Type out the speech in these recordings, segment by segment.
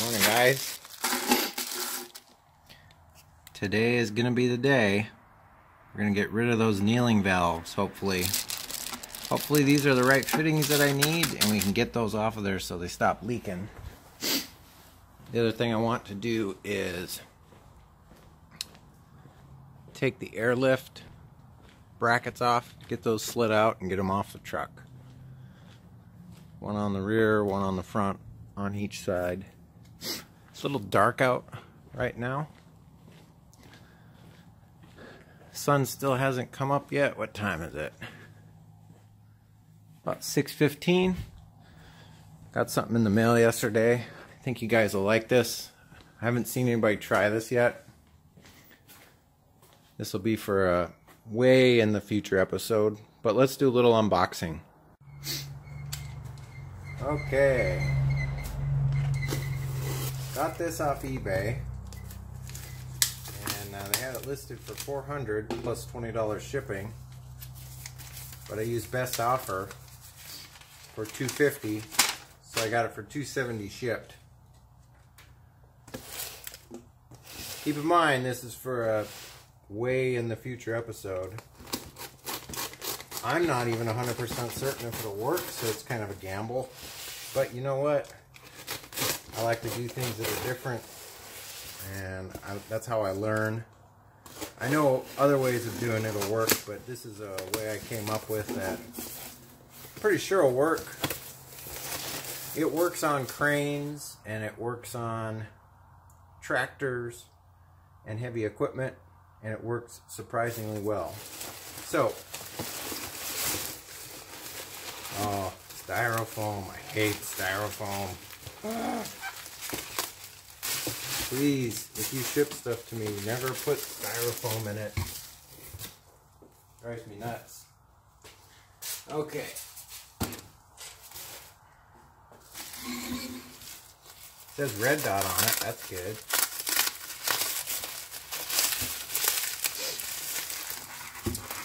Morning, guys. Today is gonna be the day. We're gonna get rid of those kneeling valves, hopefully. Hopefully these are the right fittings that I need and we can get those off of there so they stop leaking. The other thing I want to do is take the airlift brackets off, get those slid out and get them off the truck. One on the rear, one on the front, on each side. It's a little dark out right now. Sun still hasn't come up yet. What time is it? About 6:15. Got something in the mail yesterday. I think you guys will like this. I haven't seen anybody try this yet. This will be for a way in the future episode, but let's do a little unboxing. Okay. Got this off eBay. And they had it listed for $400 plus $20 shipping. But I used best offer for $250, so I got it for $270 shipped. Keep in mind, this is for a way in the future episode. I'm not even 100% certain if it'll work, so it's kind of a gamble. But you know what? I like to do things that are different, and that's how I learn. I know other ways of doing it will work, but this is a way I came up with that I'm pretty sure will work. It works on cranes, and it works on tractors and heavy equipment, and it works surprisingly well. So, oh, styrofoam. I hate styrofoam. Please, if you ship stuff to me, never put styrofoam in it. Drives me nuts. Okay. It says red dot on it. That's good.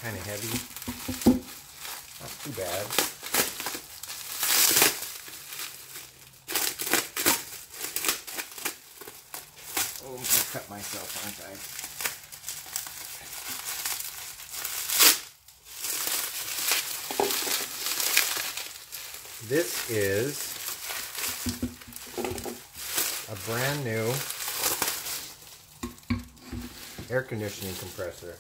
Kind of heavy. Not too bad. Oh, I'm gonna cut myself, aren't I? This is a brand new air conditioning compressor.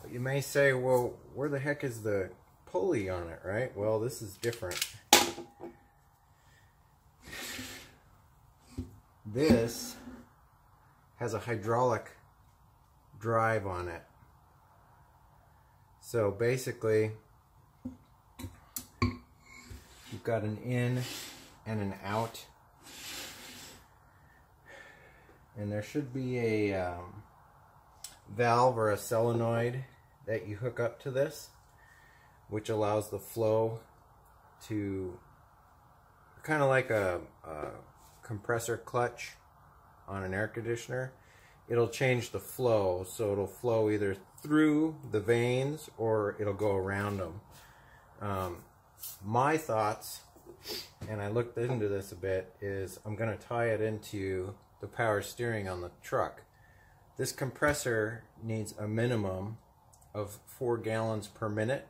But you may say, well, where the heck is the pulley on it, right? Well, this is different. This has a hydraulic drive on it. So basically, you've got an in and an out. And there should be a valve or a solenoid that you hook up to this, which allows the flow to, kind of like a compressor clutch on an air conditioner. It'll change the flow, so it'll flow either through the vanes or it'll go around them. My thoughts, and I looked into this a bit, is I'm going to tie it into the power steering on the truck. This compressor needs a minimum of 4 gallons per minute,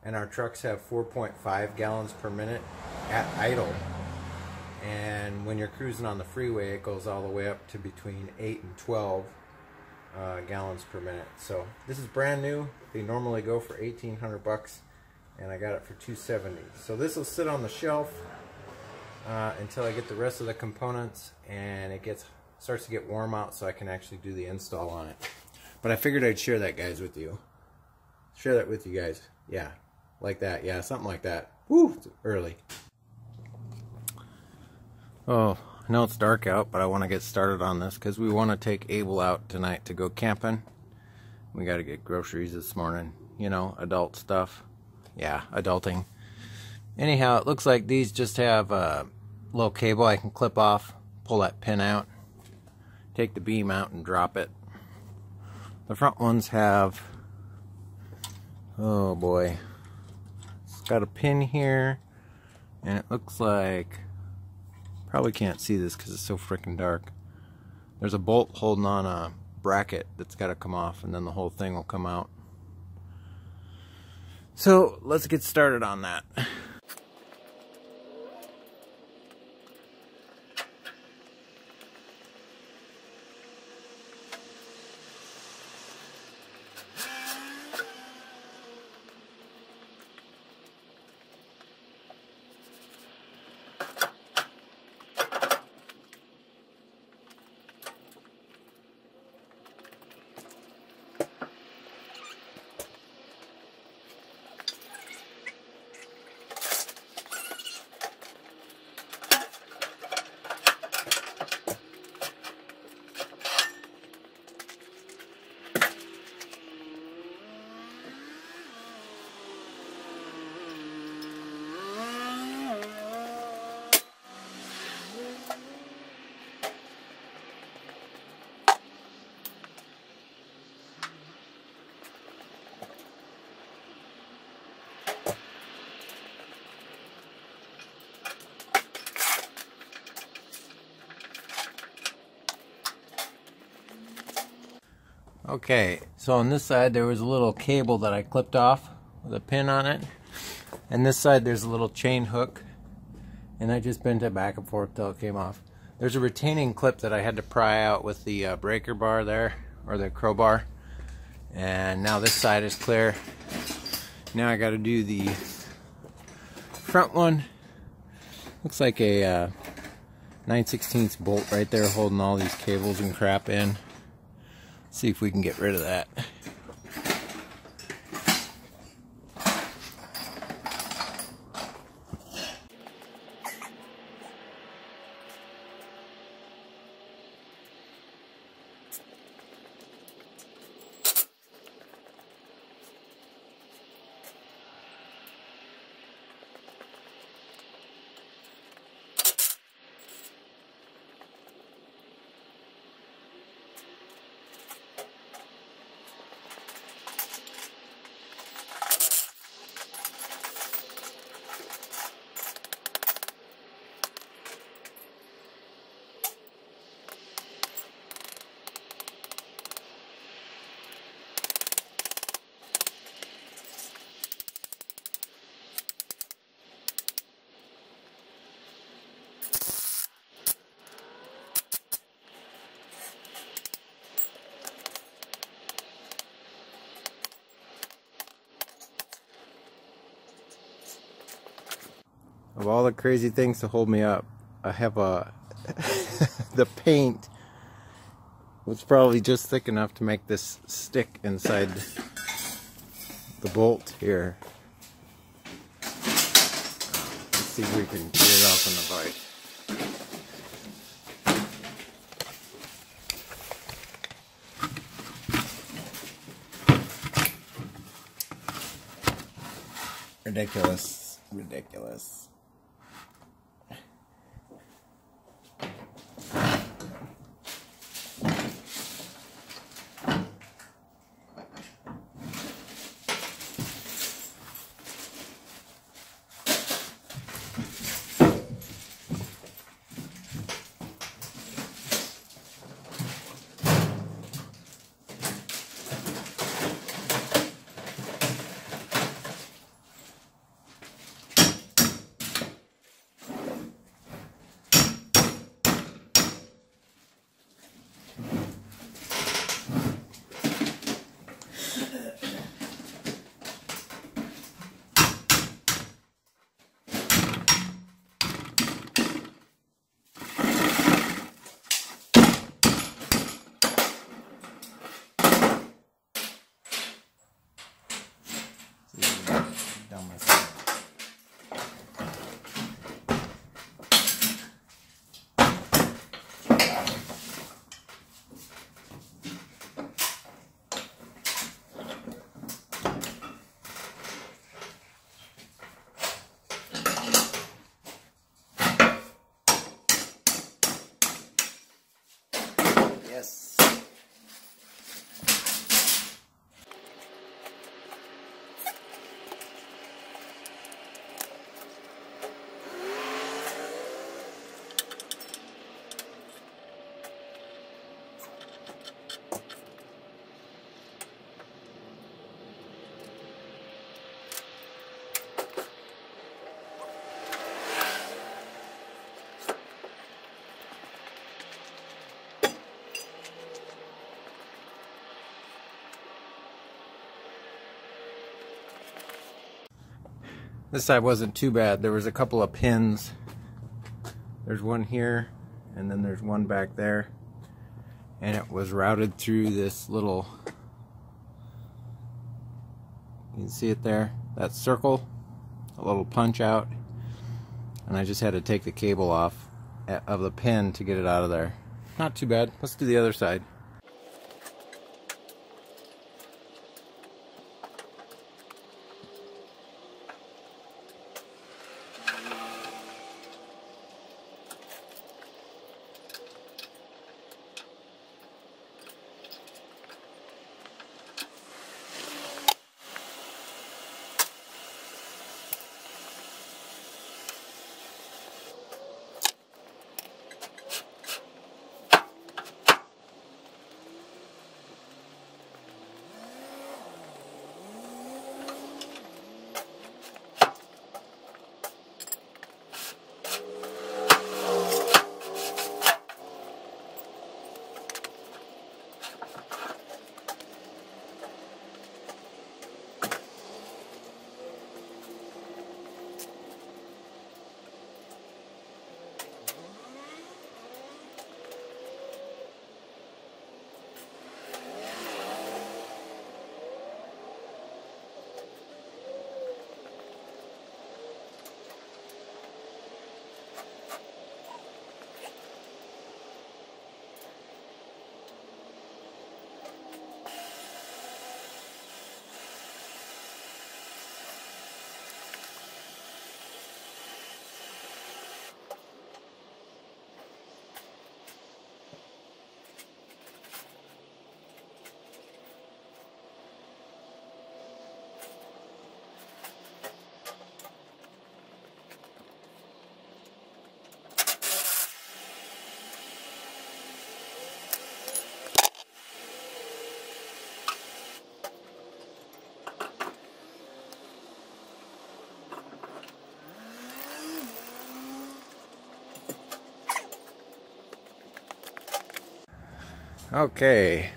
and our trucks have 4.5 gallons per minute at idle. And when you're cruising on the freeway, it goes all the way up to between 8 and 12 gallons per minute. So this is brand new. They normally go for $1,800, and I got it for $270. So this will sit on the shelf until I get the rest of the components and it starts to get warm out, so I can actually do the install on it. But I figured I'd share that, guys, with you. Share that with you guys. Yeah, like that. Yeah, something like that. Woo, it's early. Oh, I know it's dark out, but I want to get started on this because we want to take Abel out tonight to go camping. We got to get groceries this morning. You know, adult stuff. Yeah, adulting. Anyhow, it looks like these just have a little cable I can clip off, pull that pin out, take the beam out and drop it. The front ones have, oh boy, it's got a pin here, and it looks like Probably can't see this because it's so freaking dark. There's a bolt holding on a bracket that's got to come off, and then the whole thing will come out. So let's get started on that. Okay, so on this side there was a little cable that I clipped off with a pin on it, and this side there's a little chain hook, and I just bent it back and forth till it came off. There's a retaining clip that I had to pry out with the breaker bar there, or the crowbar, and now this side is clear. Now I got to do the front one. Looks like a 9/16 bolt right there holding all these cables and crap in. See if we can get rid of that. Of all the crazy things to hold me up, I have a the paint was probably just thick enough to make this stick inside the bolt here. Let's see if we can get it off on the bike. Ridiculous. Ridiculous. This side wasn't too bad. There was a couple of pins. There's one here, and then there's one back there. And it was routed through this little, you can see it there, that circle, a little punch out. And I just had to take the cable off of the pin to get it out of there. Not too bad. Let's do the other side. Okay,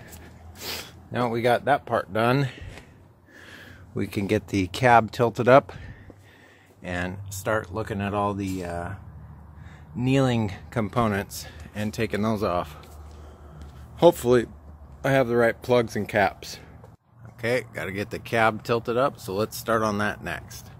now we got that part done, we can get the cab tilted up and start looking at all the kneeling components and taking those off. Hopefully I have the right plugs and caps. Okay, got to get the cab tilted up, so let's start on that next.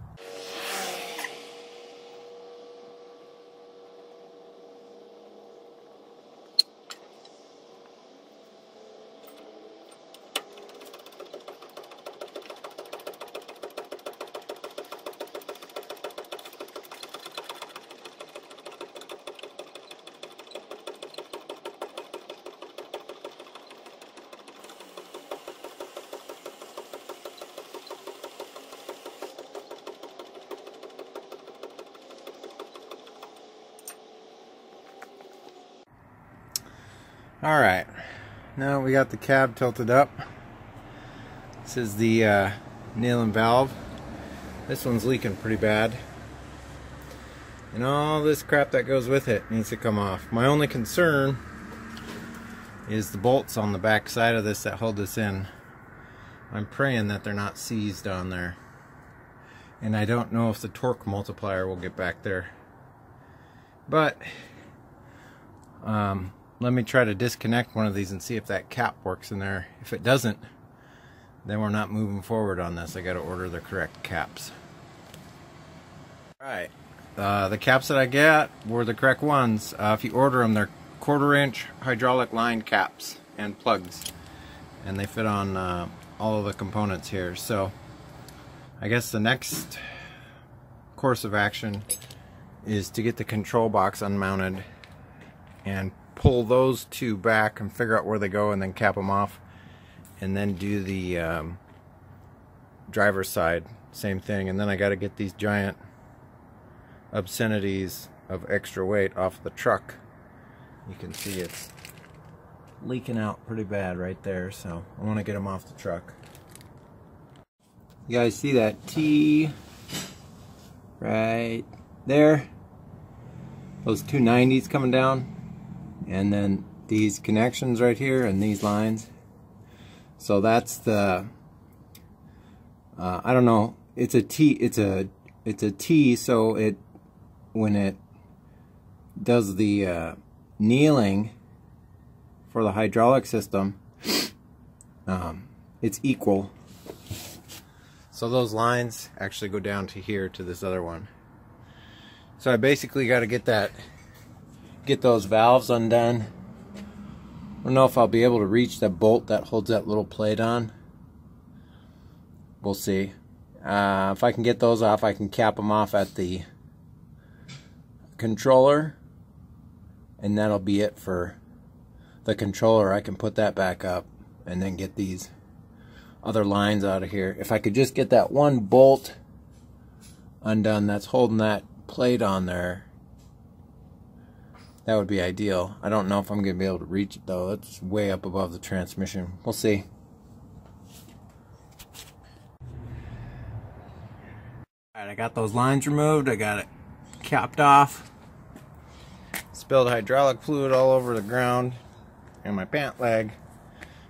Alright, now we got the cab tilted up. This is the nailing valve. This one's leaking pretty bad. And all this crap that goes with it needs to come off. My only concern is the bolts on the back side of this that hold this in. I'm praying that they're not seized on there. And I don't know if the torque multiplier will get back there. But let me try to disconnect one of these and see if that cap works in there. If it doesn't, then we're not moving forward on this. I got to order the correct caps. Alright, the caps that I got were the correct ones. If you order them, they're 1/4 inch hydraulic line caps and plugs. And they fit on all of the components here. So I guess the next course of action is to get the control box unmounted and pull those two back and figure out where they go and then cap them off, and then do the driver's side, same thing. And then I got to get these giant obscenities of extra weight off the truck. You can see it's leaking out pretty bad right there, so I want to get them off the truck. You guys see that T right there? Those two 90s coming down? And then these connections right here and these lines. So that's the I don't know, it's a it's a T, so it, when it does the kneeling for the hydraulic system, it's equal. So those lines actually go down to here to this other one. So I basically got to get those valves undone. I don't know if I'll be able to reach the bolt that holds that little plate on. We'll see. If I can get those off, I can cap them off at the controller, and that'll be it for the controller. I can put that back up and then get these other lines out of here. If I could just get that one bolt undone that's holding that plate on there, that would be ideal. I don't know if I'm going to be able to reach it though. It's way up above the transmission. We'll see. Alright, I got those lines removed. I got it capped off. Spilled hydraulic fluid all over the ground and my pant leg.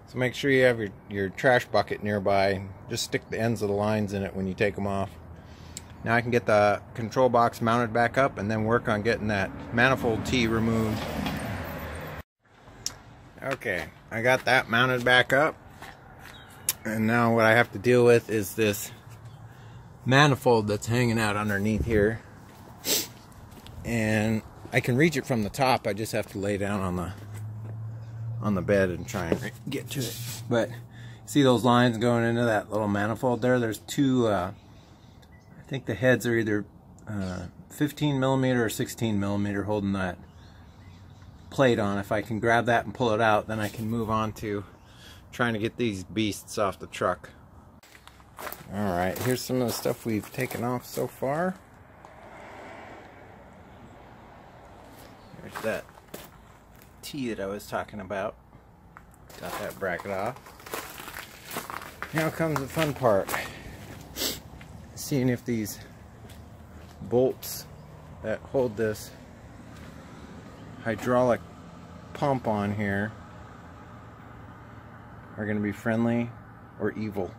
So make sure you have your trash bucket nearby. Just stick the ends of the lines in it when you take them off. Now I can get the control box mounted back up and then work on getting that manifold T removed. Okay, I got that mounted back up. And now what I have to deal with is this manifold that's hanging out underneath here. And I can reach it from the top. I just have to lay down on the bed and try and get to it. But see those lines going into that little manifold there? There's two, I think the heads are either 15 millimeter or 16 millimeter holding that plate on. If I can grab that and pull it out, then I can move on to trying to get these beasts off the truck. Alright, here's some of the stuff we've taken off so far. There's that T that I was talking about. Got that bracket off. Now comes the fun part. Seeing if these bolts that hold this hydraulic pump on here are going to be friendly or evil.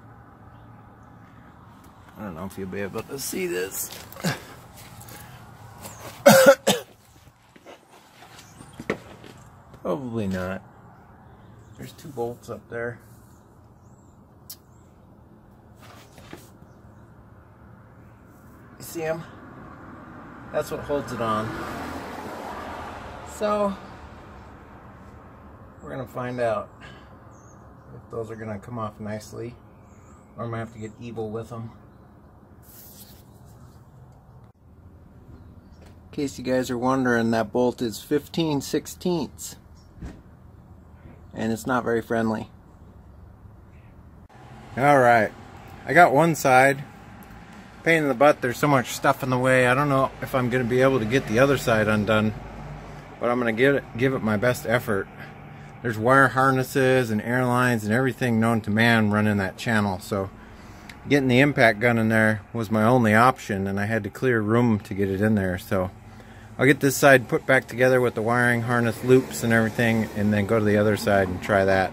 I don't know if you'll be able to see this. Probably not. There's two bolts up there. You see them? That's what holds it on. So, we're going to find out if those are going to come off nicely, or I'm going to have to get evil with them. In case you guys are wondering, that bolt is 15/16, and it's not very friendly. Alright, I got one side. Pain in the butt, there's so much stuff in the way. I don't know if I'm going to be able to get the other side undone, but I'm going to give it my best effort. There's wire harnesses and air lines and everything known to man running that channel, so getting the impact gun in there was my only option, and I had to clear room to get it in there. So I'll get this side put back together with the wiring harness loops and everything, and then go to the other side and try that.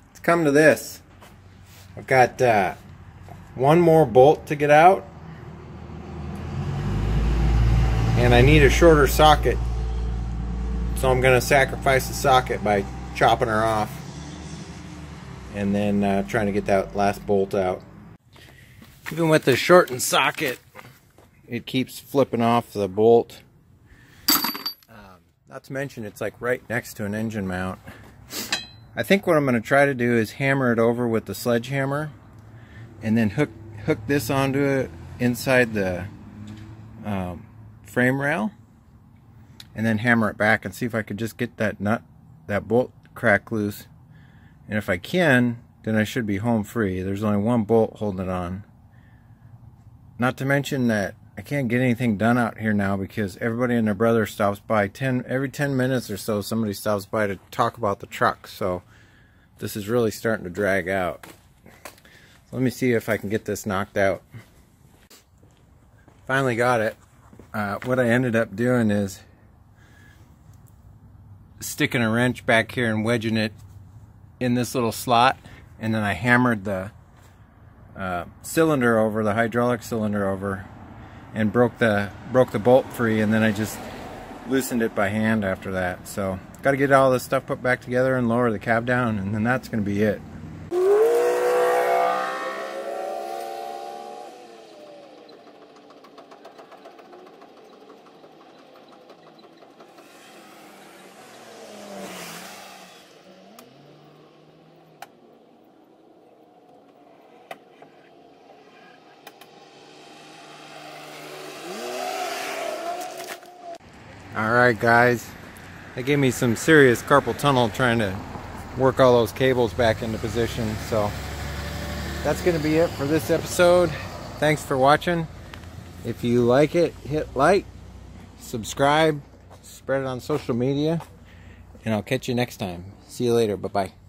Let's come to this. I've got one more bolt to get out, and I need a shorter socket, so I'm going to sacrifice the socket by chopping her off and then trying to get that last bolt out. Even with the shortened socket, it keeps flipping off the bolt. Not to mention it's like right next to an engine mount. I think what I'm going to try to do is hammer it over with the sledgehammer and then hook this onto it inside the frame rail, and then hammer it back and see if I could just get that bolt crack loose. And if I can, then I should be home free. There's only one bolt holding it on. Not to mention that I can't get anything done out here now because everybody and their brother stops by. Every 10 minutes or so somebody stops by to talk about the truck. So this is really starting to drag out. Let me see if I can get this knocked out. Finally got it. What I ended up doing is sticking a wrench back here and wedging it in this little slot, and then I hammered the cylinder over, the hydraulic cylinder over, and broke the bolt free, and then I just loosened it by hand after that. So got to get all this stuff put back together and lower the cab down, and then that's going to be it. Alright guys, that gave me some serious carpal tunnel trying to work all those cables back into position. So that's going to be it for this episode. Thanks for watching. If you like it, hit like, subscribe, spread it on social media, and I'll catch you next time. See you later. Bye-bye.